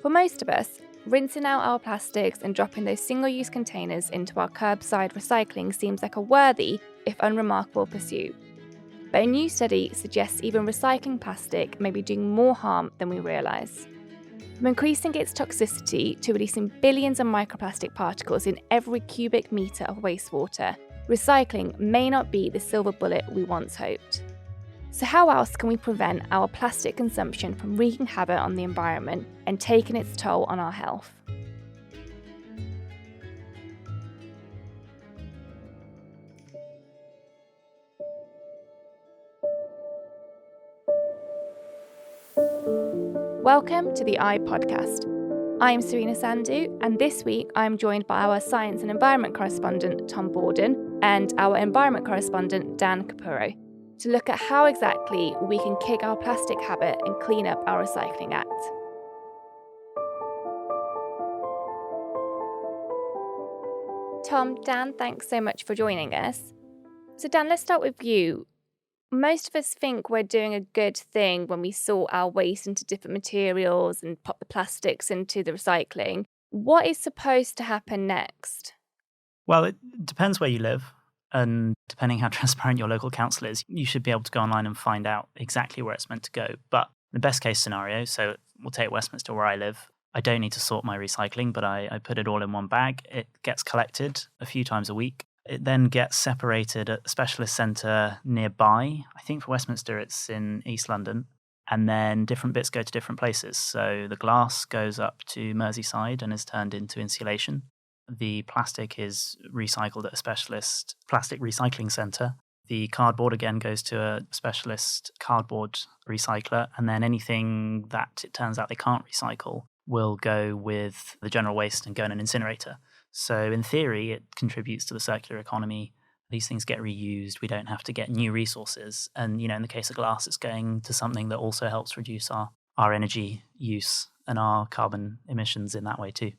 For most of us, rinsing out our plastics and dropping those single-use containers into our curbside recycling seems like a worthy, if unremarkable, pursuit. But a new study suggests even recycling plastic may be doing more harm than we realise. From increasing its toxicity to releasing billions of microplastic particles in every cubic metre of wastewater, recycling may not be the silver bullet we once hoped. So how else can we prevent our plastic consumption from wreaking havoc on the environment and taking its toll on our health? Welcome to the podcast. I'm Serina Sandhu, and this week I'm joined by our science and environment correspondent Tom Bawden and our environment correspondent Dan Capurro to look at how exactly we can kick our plastic habit and clean up our recycling act. Tom, Dan, thanks so much for joining us. So Dan, let's start with you. Most of us think we're doing a good thing when we sort our waste into different materials and pop the plastics into the recycling. What is supposed to happen next? Well, it depends where you live. And depending how transparent your local council is, you should be able to go online and find out exactly where it's meant to go. But the best case scenario, so we'll take Westminster where I live, I don't need to sort my recycling, but I put it all in one bag. It gets collected a few times a week. It then gets separated at a specialist centre nearby. I think for Westminster it's in East London. And then different bits go to different places. So the glass goes up to Merseyside and is turned into insulation. The plastic is recycled at a specialist plastic recycling centre. The cardboard, again, goes to a specialist cardboard recycler. And then anything that it turns out they can't recycle will go with the general waste and go in an incinerator. So in theory, it contributes to the circular economy. These things get reused. We don't have to get new resources. And, in the case of glass, it's going to something that also helps reduce our energy use and our carbon emissions in that way too.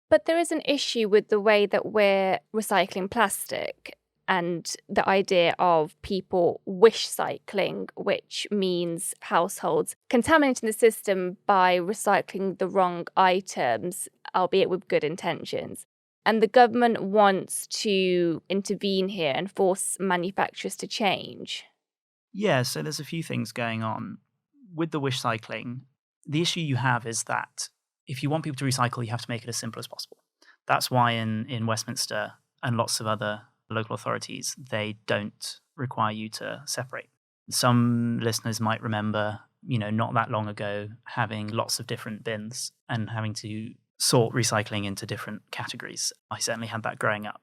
But there is an issue with the way that we're recycling plastic and the idea of people wishscycling, which means households contaminating the system by recycling the wrong items, albeit with good intentions. And the government wants to intervene here and force manufacturers to change. Yeah, so there's a few things going on. With the wishcycling, the issue you have is that if you want people to recycle, you have to make it as simple as possible. That's why in Westminster and lots of other local authorities, they don't require you to separate. Some listeners might remember, not that long ago, having lots of different bins and having to sort recycling into different categories. I certainly had that growing up,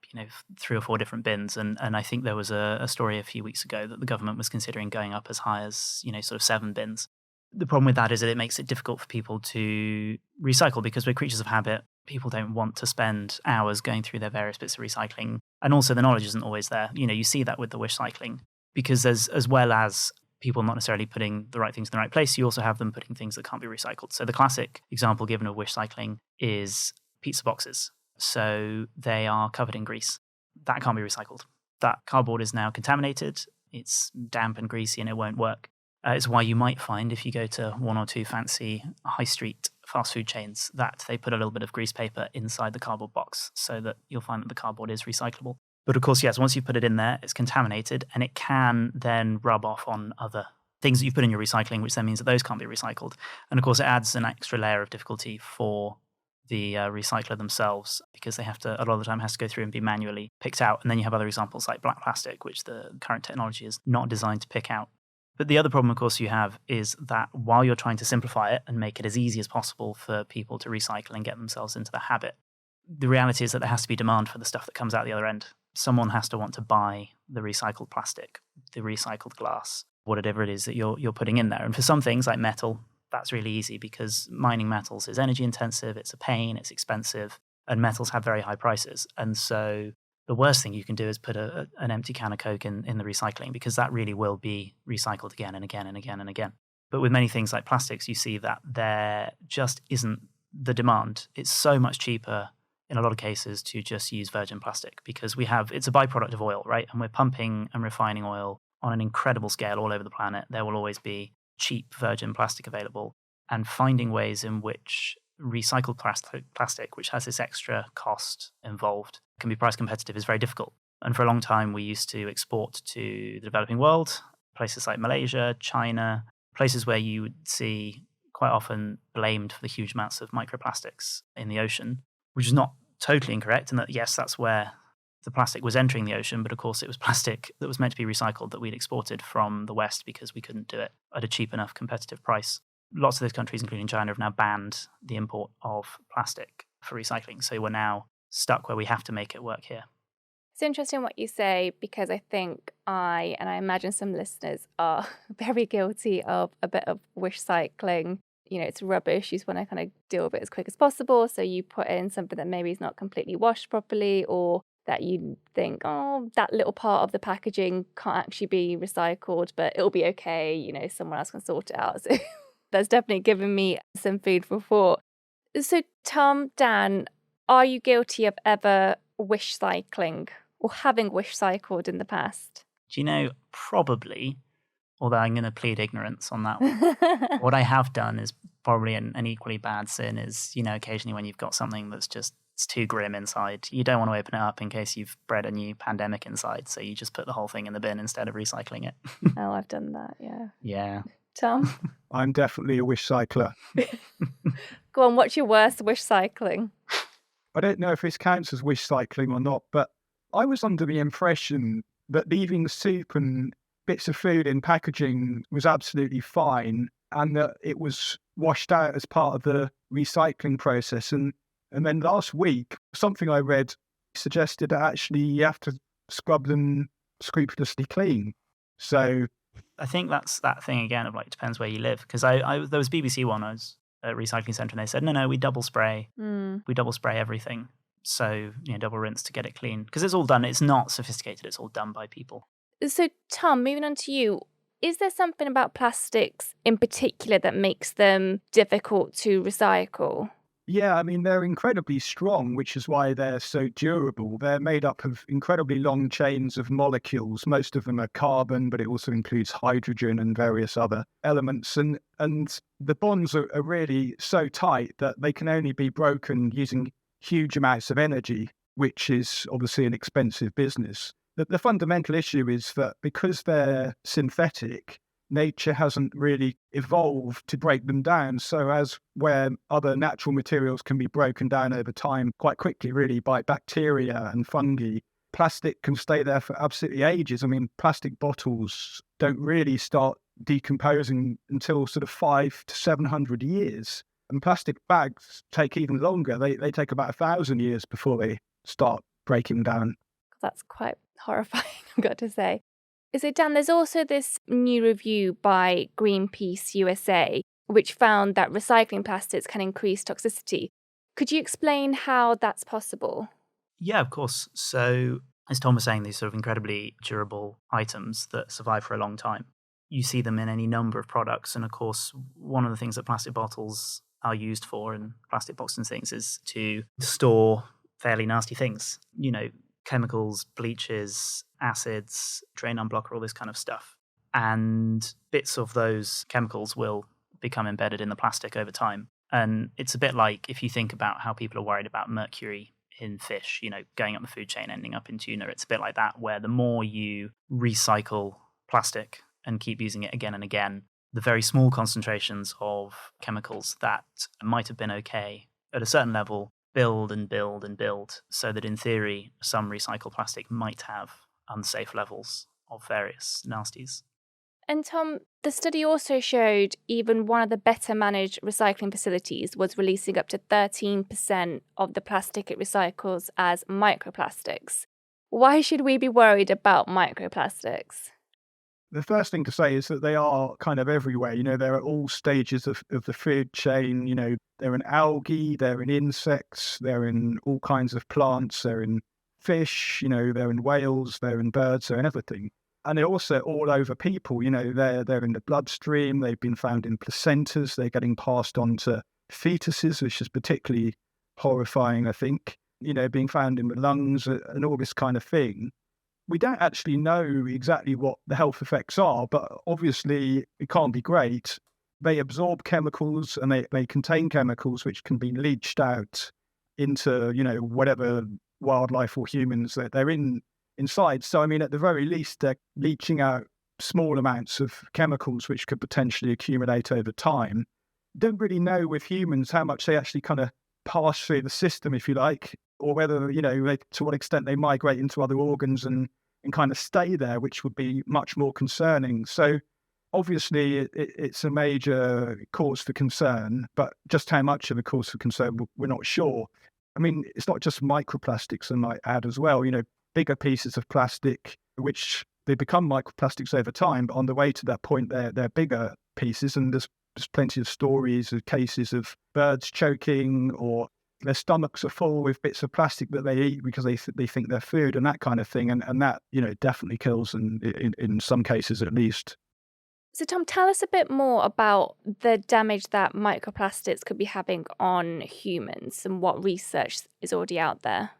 3 or 4 different bins. And I think there was a story a few weeks ago that the government was considering going up as high as, sort of 7 bins. The problem with that is that it makes it difficult for people to recycle because we're creatures of habit. People don't want to spend hours going through their various bits of recycling. And also the knowledge isn't always there. You see that with the wishcycling because as well as people not necessarily putting the right things in the right place, you also have them putting things that can't be recycled. So the classic example given of wishcycling is pizza boxes. So they are covered in grease. That can't be recycled. That cardboard is now contaminated. It's damp and greasy and it won't work. It's why you might find if you go to 1 or 2 fancy high street fast food chains that they put a little bit of grease paper inside the cardboard box so that you'll find that the cardboard is recyclable. But of course, yes, once you put it in there, it's contaminated and it can then rub off on other things that you've put in your recycling, which then means that those can't be recycled. And of course, it adds an extra layer of difficulty for the recycler themselves because they have to, a lot of the time, has to go through and be manually picked out. And then you have other examples like black plastic, which the current technology is not designed to pick out. But the other problem, of course, you have is that while you're trying to simplify it and make it as easy as possible for people to recycle and get themselves into the habit, the reality is that there has to be demand for the stuff that comes out the other end. Someone has to want to buy the recycled plastic, the recycled glass, whatever it is that you're putting in there. And for some things like metal, that's really easy because mining metals is energy intensive, it's a pain, it's expensive, and metals have very high prices. And so the worst thing you can do is put an empty can of Coke in the recycling because that really will be recycled again and again and again and again. But with many things like plastics, you see that there just isn't the demand. It's so much cheaper in a lot of cases to just use virgin plastic because it's a byproduct of oil, right? And we're pumping and refining oil on an incredible scale all over the planet. There will always be cheap virgin plastic available. And finding ways in which recycled plastic, which has this extra cost involved, can be price competitive is very difficult. And for a long time, we used to export to the developing world, places like Malaysia, China, places where you would see quite often blamed for the huge amounts of microplastics in the ocean, which is not totally incorrect. And that, yes, that's where the plastic was entering the ocean. But of course, it was plastic that was meant to be recycled that we'd exported from the West because we couldn't do it at a cheap enough competitive price. Lots of those countries, including China, have now banned the import of plastic for recycling. So we're now stuck where we have to make it work here. It's interesting what you say, because I think and I imagine some listeners are very guilty of a bit of wishcycling. It's rubbish. You just want to kind of deal with it as quick as possible. So you put in something that maybe is not completely washed properly, or that you think, oh, that little part of the packaging can't actually be recycled, but it'll be okay. Someone else can sort it out. So that's definitely given me some food for thought. So Tom, Dan, are you guilty of ever wishcycling or having wishcycled in the past? Do you know, probably, although I'm going to plead ignorance on that one. What I have done is probably an equally bad sin is, occasionally when you've got something that's just it's too grim inside, you don't want to open it up in case you've bred a new pandemic inside. So you just put the whole thing in the bin instead of recycling it. Oh, I've done that, yeah. Yeah. Tom? I'm definitely a wish cycler. Go on, what's your worst wishcycling? I don't know if this counts as wish cycling or not, but I was under the impression that leaving soup and bits of food in packaging was absolutely fine, and that it was washed out as part of the recycling process. And then last week, something I read suggested that actually you have to scrub them scrupulously clean. So I think that's that thing again of depends where you live. Because there was BBC one, I was at a recycling centre, and they said, no, we double spray. We double spray everything. So, double rinse to get it clean. Because it's all done. It's not sophisticated. It's all done by people. So, Tom, moving on to you, is there something about plastics in particular that makes them difficult to recycle? Yeah, I mean, they're incredibly strong, which is why they're so durable. They're made up of incredibly long chains of molecules. Most of them are carbon, but it also includes hydrogen and various other elements. And the bonds are really so tight that they can only be broken using huge amounts of energy, which is obviously an expensive business. The fundamental issue is that because they're synthetic, nature hasn't really evolved to break them down. So as where other natural materials can be broken down over time quite quickly, really, by bacteria and fungi, plastic can stay there for absolutely ages. I mean, plastic bottles don't really start decomposing until sort of 500 to 700 years. And plastic bags take even longer. They take about 1,000 years before they start breaking down. That's quite horrifying, I've got to say. So, Dan, there's also this new review by Greenpeace USA, which found that recycling plastics can increase toxicity. Could you explain how that's possible? Yeah, of course. So, as Tom was saying, these sort of incredibly durable items that survive for a long time. You see them in any number of products. And of course, one of the things that plastic bottles are used for, and plastic boxes and things, is to store fairly nasty things. Chemicals, bleaches, acids, drain unblocker, all this kind of stuff. And bits of those chemicals will become embedded in the plastic over time. And it's a bit like if you think about how people are worried about mercury in fish, going up the food chain, ending up in tuna. It's a bit like that, where the more you recycle plastic and keep using it again and again, the very small concentrations of chemicals that might have been okay at a certain level build and build and build, so that in theory, some recycled plastic might have unsafe levels of various nasties. And Tom, the study also showed even one of the better managed recycling facilities was releasing up to 13% of the plastic it recycles as microplastics. Why should we be worried about microplastics? The first thing to say is that they are kind of everywhere. They're at all stages of the food chain. They're in algae, they're in insects, they're in all kinds of plants, they're in fish, they're in whales, they're in birds, they're in everything. And they're also all over people. They're in the bloodstream, they've been found in placentas, they're getting passed on to fetuses, which is particularly horrifying, I think. Being found in the lungs and all this kind of thing. We don't actually know exactly what the health effects are, but obviously it can't be great. they absorb chemicals and they contain chemicals which can be leached out into, whatever wildlife or humans that they're inside. So, I mean, at the very least, they're leaching out small amounts of chemicals which could potentially accumulate over time. Don't really know with humans how much they actually kind of pass through the system, if you like, or whether, to what extent they migrate into other organs and kind of stay there, which would be much more concerning. So obviously it's a major cause for concern, but just how much of a cause for concern, we're not sure. I mean, it's not just microplastics, I might add as well, bigger pieces of plastic, which they become microplastics over time, but on the way to that point, they're bigger pieces. And there's plenty of stories of cases of birds choking, or their stomachs are full with bits of plastic that they eat because they think they're food and that kind of thing. And that, definitely kills in some cases at least. So, Tom, tell us a bit more about the damage that microplastics could be having on humans and what research is already out there.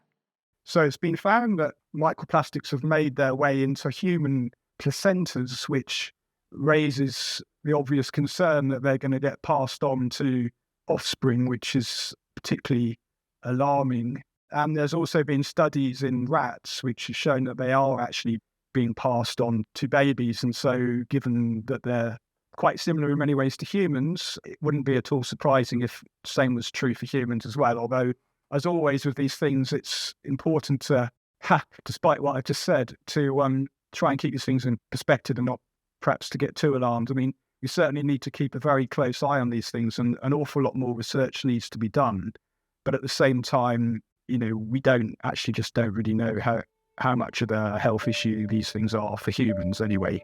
So it's been found that microplastics have made their way into human placentas, which raises the obvious concern that they're going to get passed on to offspring, which is particularly alarming. And there's also been studies in rats which have shown that they are actually being passed on to babies. And so given that they're quite similar in many ways to humans, it wouldn't be at all surprising if the same was true for humans as well. Although, as always with these things, it's important to, despite what I've just said, to try and keep these things in perspective and not perhaps to get too alarmed. I mean, we certainly need to keep a very close eye on these things, and an awful lot more research needs to be done. But at the same time, we don't really know how much of a health issue these things are for humans anyway.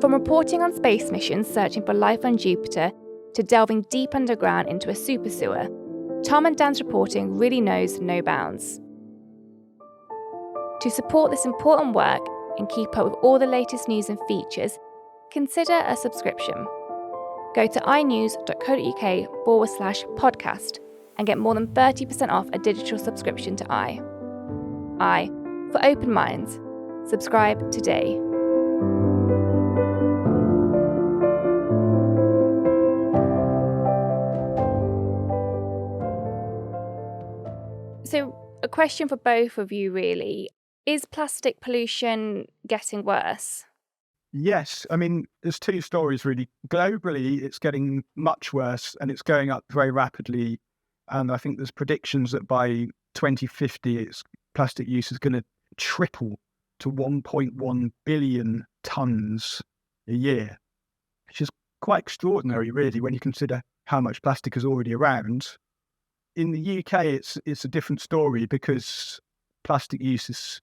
From reporting on space missions searching for life on Jupiter to delving deep underground into a super sewer, Tom and Dan's reporting really knows no bounds. To support this important work and keep up with all the latest news and features, consider a subscription. Go to inews.co.uk/podcast and get more than 30% off a digital subscription to I. I, for open minds. Subscribe today. So, a question for both of you, really. Is plastic pollution getting worse? Yes. I mean, there's two stories, really. Globally, it's getting much worse and it's going up very rapidly. And I think there's predictions that by 2050, plastic use is going to triple to 1.1 billion tonnes a year, which is quite extraordinary, really, when you consider how much plastic is already around. In the UK, it's a different story because plastic use is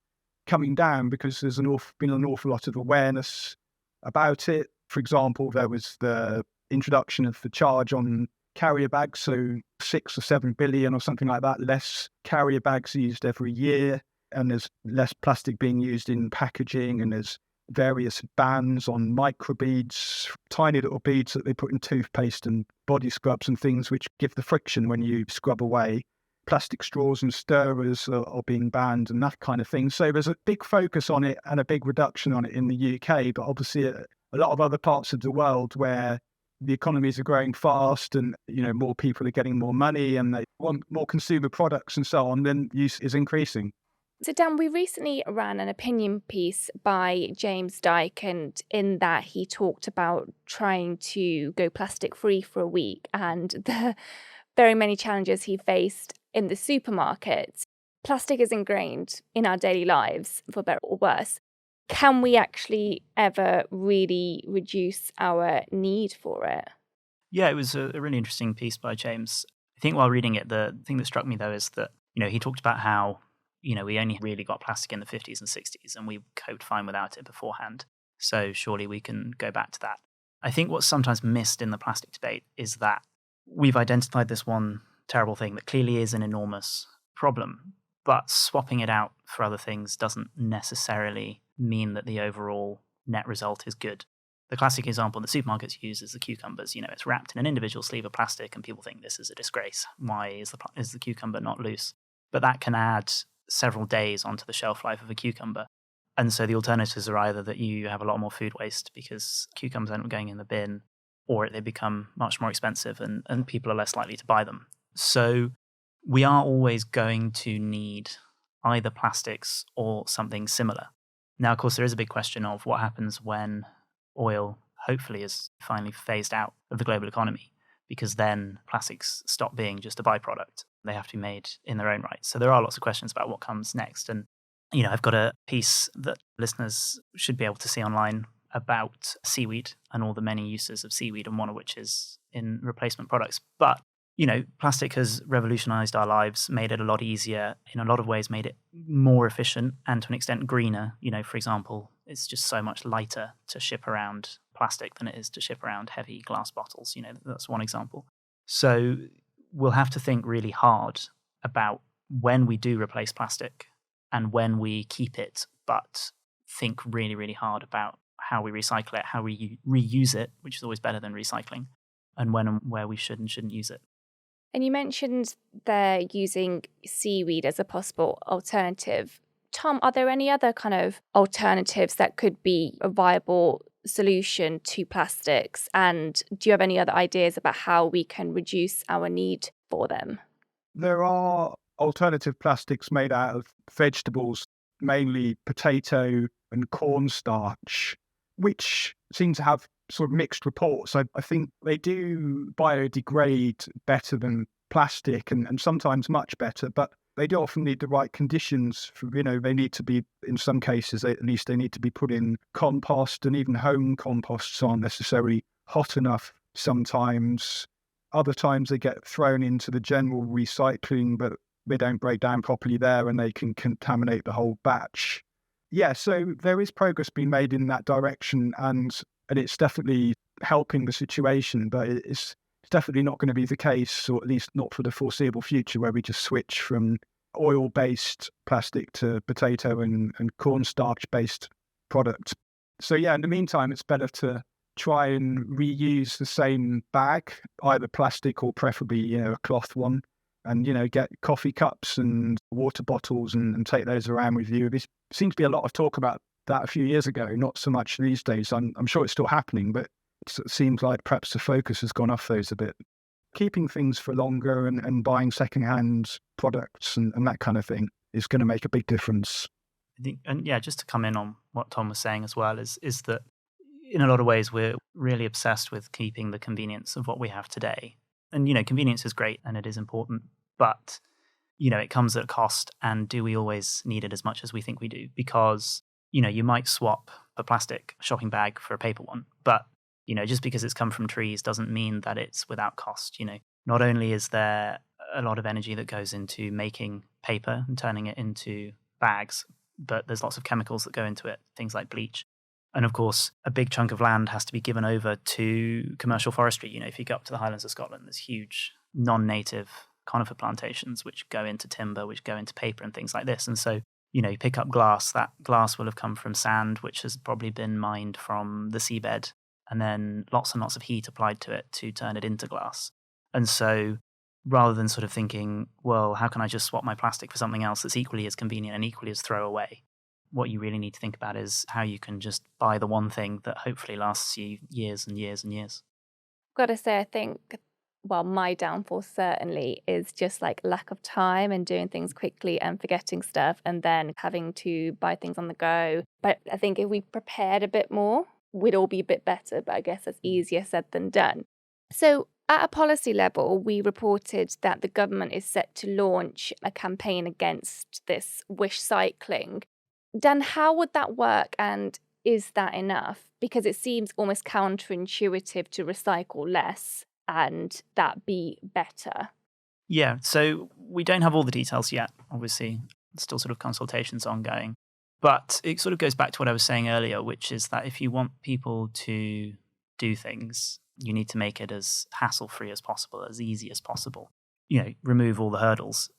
coming down because there's been an awful lot of awareness about it. For example, there was the introduction of the charge on carrier bags, so 6 or 7 billion or something like that less carrier bags used every year, and there's less plastic being used in packaging, and there's various bans on microbeads, tiny little beads that they put in toothpaste and body scrubs and things which give the friction when you scrub away. Plastic straws and stirrers are being banned and that kind of thing. So there's a big focus on it and a big reduction on it in the UK, but obviously a lot of other parts of the world where the economies are growing fast and, more people are getting more money and they want more consumer products and so on, then use is increasing. So, Dan, we recently ran an opinion piece by James Dyke, and in that he talked about trying to go plastic free for a week and the very many challenges he faced in the supermarket. Plastic is ingrained in our daily lives, for better or worse. Can we actually ever really reduce our need for it? Yeah, it was a really interesting piece by James. I think while reading it, the thing that struck me, though, is that, he talked about how, we only really got plastic in the 50s and 60s and we coped fine without it beforehand. So surely we can go back to that. I think what's sometimes missed in the plastic debate is that we've identified this one terrible thing that clearly is an enormous problem, but swapping it out for other things doesn't necessarily mean that the overall net result is good. The classic example that supermarkets use is the cucumbers. It's wrapped in an individual sleeve of plastic and people think this is a disgrace. Why is the cucumber not loose? But that can add several days onto the shelf life of a cucumber. And so the alternatives are either that you have a lot more food waste because cucumbers end up going in the bin, or they become much more expensive and people are less likely to buy them. So we are always going to need either plastics or something similar. Now, of course, there is a big question of what happens when oil hopefully is finally phased out of the global economy, because then plastics stop being just a byproduct. They have to be made in their own right. So there are lots of questions about what comes next. And, I've got a piece that listeners should be able to see online about seaweed and all the many uses of seaweed, and one of which is in replacement products. But plastic has revolutionized our lives, made it a lot easier, in a lot of ways made it more efficient and to an extent greener. For example, it's just so much lighter to ship around plastic than it is to ship around heavy glass bottles. That's one example. So we'll have to think really hard about when we do replace plastic and when we keep it, but think really, really hard about how we recycle it, how we reuse it, which is always better than recycling, and when and where we should and shouldn't use it. And you mentioned they're using seaweed as a possible alternative. Tom, are there any other kind of alternatives that could be a viable solution to plastics? And do you have any other ideas about how we can reduce our need for them? There are alternative plastics made out of vegetables, mainly potato and cornstarch, which seem to have sort of mixed reports. I think they do biodegrade better than plastic and sometimes much better, but they do often need the right conditions for, they need to be, in some cases at least, they need to be put in compost, and even home composts aren't necessarily hot enough sometimes. Other times they get thrown into the general recycling, but they don't break down properly there and they can contaminate the whole batch. Yeah, so there is progress being made in that direction, and it's definitely helping the situation, but it's definitely not going to be the case, or at least not for the foreseeable future, where we just switch from oil-based plastic to potato and cornstarch-based products. So yeah, in the meantime, it's better to try and reuse the same bag, either plastic or preferably, a cloth one, and, get coffee cups and water bottles and take those around with you. There seems to be a lot of talk about that a few years ago, not so much these days. I'm sure it's still happening, but it seems like perhaps the focus has gone off those a bit. Keeping things for longer and buying secondhand products and that kind of thing is going to make a big difference. I think, and yeah, just to come in on what Tom was saying as well, is that in a lot of ways we're really obsessed with keeping the convenience of what we have today. And, convenience is great and it is important, but, it comes at a cost. And do we always need it as much as we think we do? Because, you might swap a plastic shopping bag for a paper one, but, just because it's come from trees doesn't mean that it's without cost. Not only is there a lot of energy that goes into making paper and turning it into bags, but there's lots of chemicals that go into it, things like bleach. And of course, a big chunk of land has to be given over to commercial forestry. If you go up to the Highlands of Scotland, there's huge non-native conifer plantations which go into timber, which go into paper and things like this. And so, you pick up glass, that glass will have come from sand, which has probably been mined from the seabed, and then lots and lots of heat applied to it to turn it into glass. And so rather than sort of thinking, well, how can I just swap my plastic for something else that's equally as convenient and equally as throwaway? What you really need to think about is how you can just buy the one thing that hopefully lasts you years and years and years. I've got to say, I think, my downfall certainly is just like lack of time and doing things quickly and forgetting stuff and then having to buy things on the go. But I think if we prepared a bit more, we'd all be a bit better. But I guess that's easier said than done. So at a policy level, we reported that the government is set to launch a campaign against this wishscycling. Dan, how would that work, and is that enough? Because it seems almost counterintuitive to recycle less and that be better. Yeah, so we don't have all the details yet, obviously. Still sort of consultations ongoing. But it sort of goes back to what I was saying earlier, which is that if you want people to do things, you need to make it as hassle-free as possible, as easy as possible. Remove all the hurdles.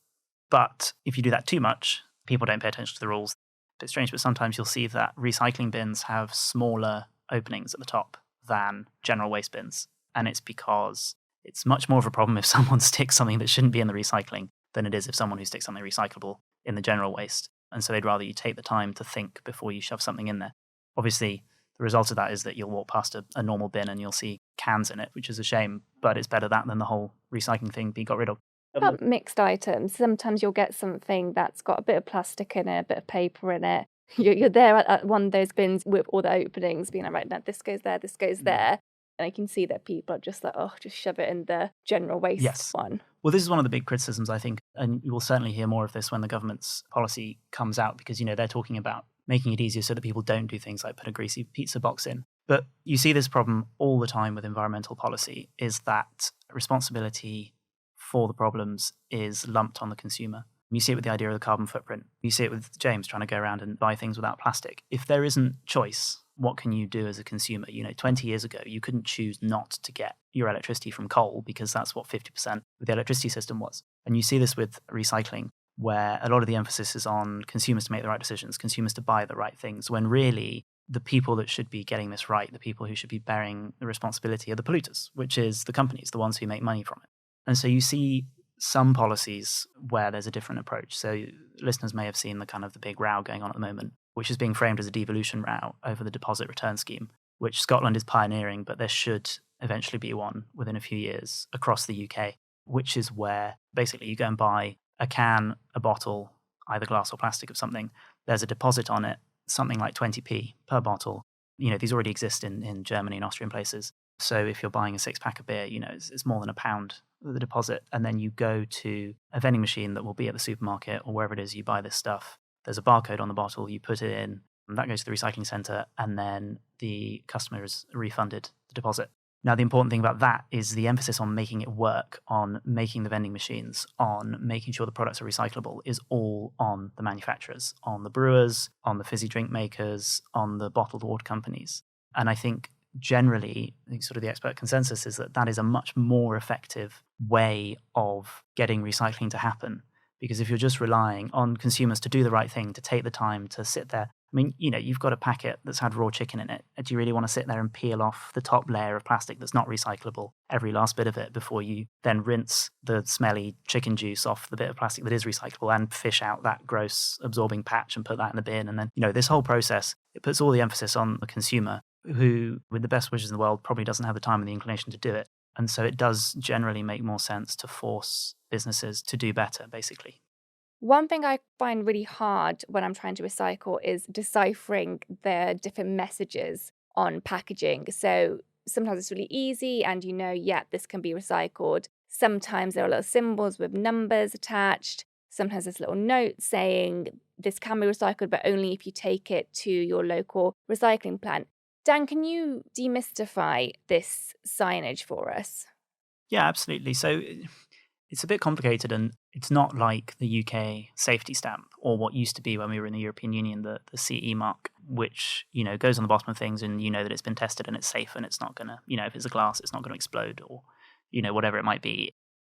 But if you do that too much, people don't pay attention to the rules. It's strange, but sometimes you'll see that recycling bins have smaller openings at the top than general waste bins. And it's because it's much more of a problem if someone sticks something that shouldn't be in the recycling than it is if someone who sticks something recyclable in the general waste. And so they'd rather you take the time to think before you shove something in there. Obviously, the result of that is that you'll walk past a normal bin and you'll see cans in it, which is a shame, but it's better that than the whole recycling thing being got rid of. What about mixed items? Sometimes you'll get something that's got a bit of plastic in it, a bit of paper in it. You're there at one of those bins with all the openings, being like, right, now this goes there, this goes there. And I can see that people are just like, oh, just shove it in the general waste one. Well, this is one of the big criticisms, I think, and you will certainly hear more of this when the government's policy comes out, because, they're talking about making it easier so that people don't do things like put a greasy pizza box in. But you see this problem all the time with environmental policy, is that responsibility for the problems is lumped on the consumer. You see it with the idea of the carbon footprint. You see it with James trying to go around and buy things without plastic. If there isn't choice, what can you do as a consumer? 20 years ago, you couldn't choose not to get your electricity from coal because that's what 50% of the electricity system was. And you see this with recycling, where a lot of the emphasis is on consumers to make the right decisions, consumers to buy the right things, when really the people that should be getting this right, the people who should be bearing the responsibility are the polluters, which is the companies, the ones who make money from it. And so you see some policies where there's a different approach. So listeners may have seen the big row going on at the moment, which is being framed as a devolution row over the deposit return scheme, which Scotland is pioneering, but there should eventually be one within a few years across the UK, which is where basically you go and buy a can, a bottle, either glass or plastic of something. There's a deposit on it, something like 20p per bottle. These already exist in Germany and Austrian places. So if you're buying a 6-pack of beer, it's more than £1, the deposit. And then you go to a vending machine that will be at the supermarket or wherever it is you buy this stuff. There's a barcode on the bottle, you put it in, and that goes to the recycling centre, and then the customer is refunded the deposit. Now, the important thing about that is the emphasis on making it work, on making the vending machines, on making sure the products are recyclable, is all on the manufacturers, on the brewers, on the fizzy drink makers, on the bottled water companies. And I think generally, sort of the expert consensus is that that is a much more effective way of getting recycling to happen. Because if you're just relying on consumers to do the right thing, to take the time to sit there, you've got a packet that's had raw chicken in it. Do you really want to sit there and peel off the top layer of plastic that's not recyclable, every last bit of it, before you then rinse the smelly chicken juice off the bit of plastic that is recyclable and fish out that gross absorbing patch and put that in the bin? And then, this whole process, it puts all the emphasis on the consumer, who, with the best wishes in the world, probably doesn't have the time and the inclination to do it. And so it does generally make more sense to force businesses to do better, basically. One thing I find really hard when I'm trying to recycle is deciphering the different messages on packaging. So sometimes it's really easy and this can be recycled. Sometimes there are little symbols with numbers attached. Sometimes there's little notes saying this can be recycled, but only if you take it to your local recycling plant. Dan, can you demystify this signage for us? Yeah, absolutely. So it's a bit complicated, and it's not like the UK safety stamp or what used to be when we were in the European Union, the CE mark, which, goes on the bottom of things and that it's been tested and it's safe and it's not going to, if it's a glass, it's not going to explode or, whatever it might be.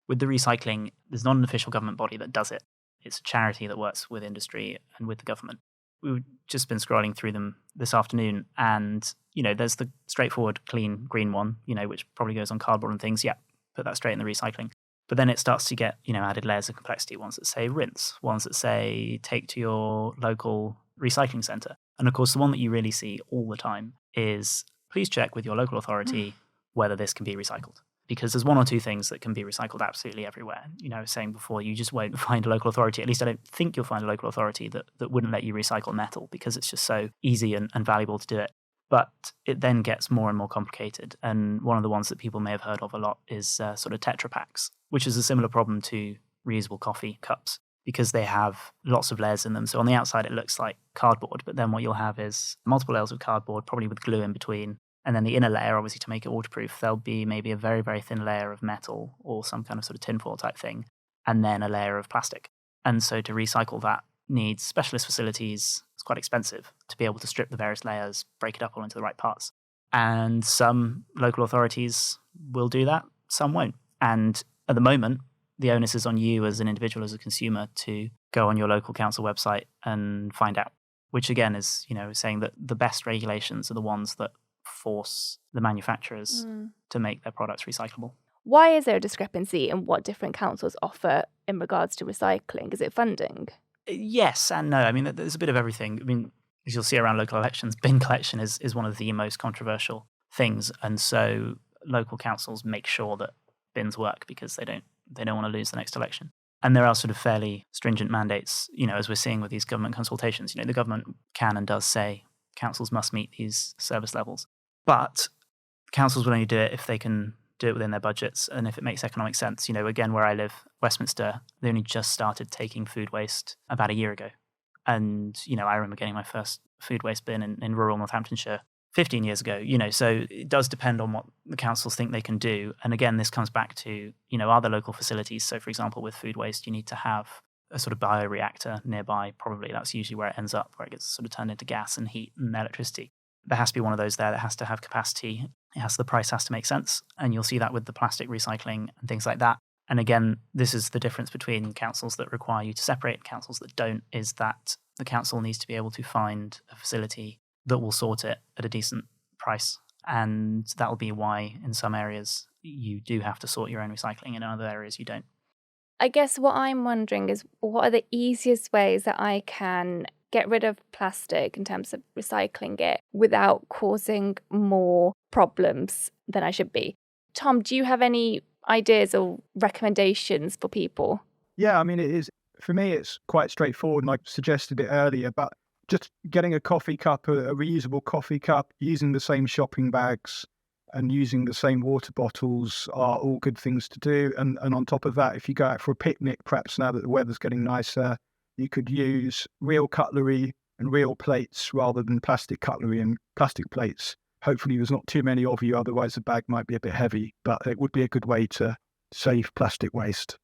With the recycling, there's not an official government body that does it. It's a charity that works with industry and with the government. We've just been scrolling through them this afternoon, and, there's the straightforward, clean, green one, which probably goes on cardboard and things. Yeah, put that straight in the recycling. But then it starts to get, added layers of complexity. Ones that say rinse, ones that say take to your local recycling centre. And of course, the one that you really see all the time is please check with your local authority whether this can be recycled. Because there's one or two things that can be recycled absolutely everywhere. I was saying before, you just won't find a local authority. At least I don't think you'll find a local authority that wouldn't let you recycle metal, because it's just so easy and valuable to do it. But it then gets more and more complicated. And one of the ones that people may have heard of a lot is sort of Tetra Paks, which is a similar problem to reusable coffee cups, because they have lots of layers in them. So on the outside, it looks like cardboard, but then what you'll have is multiple layers of cardboard, probably with glue in between. And then the inner layer, obviously, to make it waterproof, there'll be maybe a very, very thin layer of metal or some kind of sort of tinfoil type thing, and then a layer of plastic. And so to recycle that needs specialist facilities. It's quite expensive to be able to strip the various layers, break it up all into the right parts. And some local authorities will do that, some won't. And at the moment, the onus is on you as an individual, as a consumer, to go on your local council website and find out, which again is, saying that the best regulations are the ones that force the manufacturers to make their products recyclable. Why is there a discrepancy in what different councils offer in regards to recycling? Is it funding? Yes and no. I mean, there's a bit of everything. I mean, as you'll see around local elections, bin collection is one of the most controversial things. And so local councils make sure that bins work because they don't want to lose the next election. And there are sort of fairly stringent mandates, as we're seeing with these government consultations. The government can and does say councils must meet these service levels. But councils will only do it if they can do it within their budgets and if it makes economic sense. Again, where I live, Westminster, they only just started taking food waste about a year ago. And, I remember getting my first food waste bin in rural Northamptonshire 15 years ago, so it does depend on what the councils think they can do. And again, this comes back to, other local facilities. So for example, with food waste, you need to have a sort of bioreactor nearby. Probably that's usually where it ends up, where it gets sort of turned into gas and heat and electricity. There has to be one of those there that has to have capacity. The price has to make sense. And you'll see that with the plastic recycling and things like that. And again, this is the difference between councils that require you to separate and councils that don't, is that the council needs to be able to find a facility that will sort it at a decent price. And that will be why in some areas you do have to sort your own recycling and in other areas you don't. I guess what I'm wondering is, what are the easiest ways that I can get rid of plastic in terms of recycling it without causing more problems than I should be? Tom, do you have any ideas or recommendations for people? Yeah, I mean, it is. For me, it's quite straightforward, and I suggested it earlier, but just getting a coffee cup, a reusable coffee cup, using the same shopping bags and using the same water bottles are all good things to do. And on top of that, if you go out for a picnic, perhaps now that the weather's getting nicer, you could use real cutlery and real plates rather than plastic cutlery and plastic plates. Hopefully there's not too many of you, otherwise the bag might be a bit heavy, but it would be a good way to save plastic waste.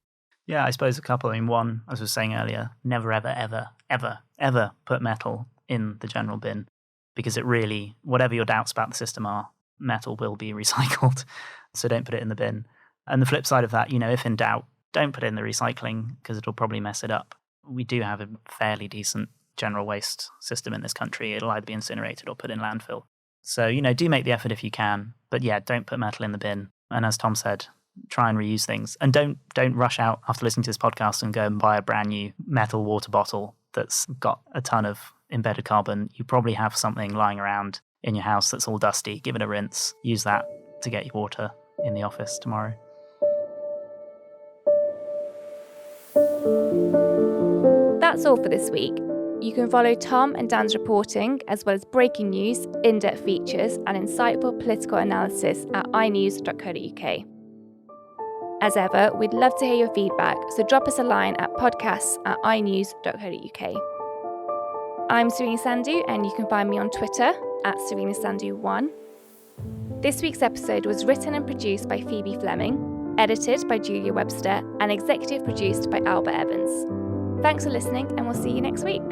Yeah, I suppose a couple. I mean, one, as I was saying earlier, never, ever, ever, ever, ever put metal in the general bin, because it really, whatever your doubts about the system are, metal will be recycled. So don't put it in the bin. And the flip side of that, if in doubt, don't put it in the recycling because it'll probably mess it up. We do have a fairly decent general waste system in this country. It'll either be incinerated or put in landfill. So, do make the effort if you can. But yeah, don't put metal in the bin. And as Tom said, try and reuse things. And don't rush out after listening to this podcast and go and buy a brand new metal water bottle that's got a ton of embedded carbon. You probably have something lying around in your house that's all dusty. Give it a rinse. Use that to get your water in the office tomorrow. That's all for this week. You can follow Tom and Dan's reporting, as well as breaking news, in-depth features, and insightful political analysis at inews.co.uk. As ever, we'd love to hear your feedback, so drop us a line at podcasts@inews.co.uk. I'm Serina Sandhu, and you can find me on Twitter at Serina Sandhu1. This week's episode was written and produced by Phoebe Fleming, edited by Julia Webster, and executive produced by Albert Evans. Thanks for listening, and we'll see you next week.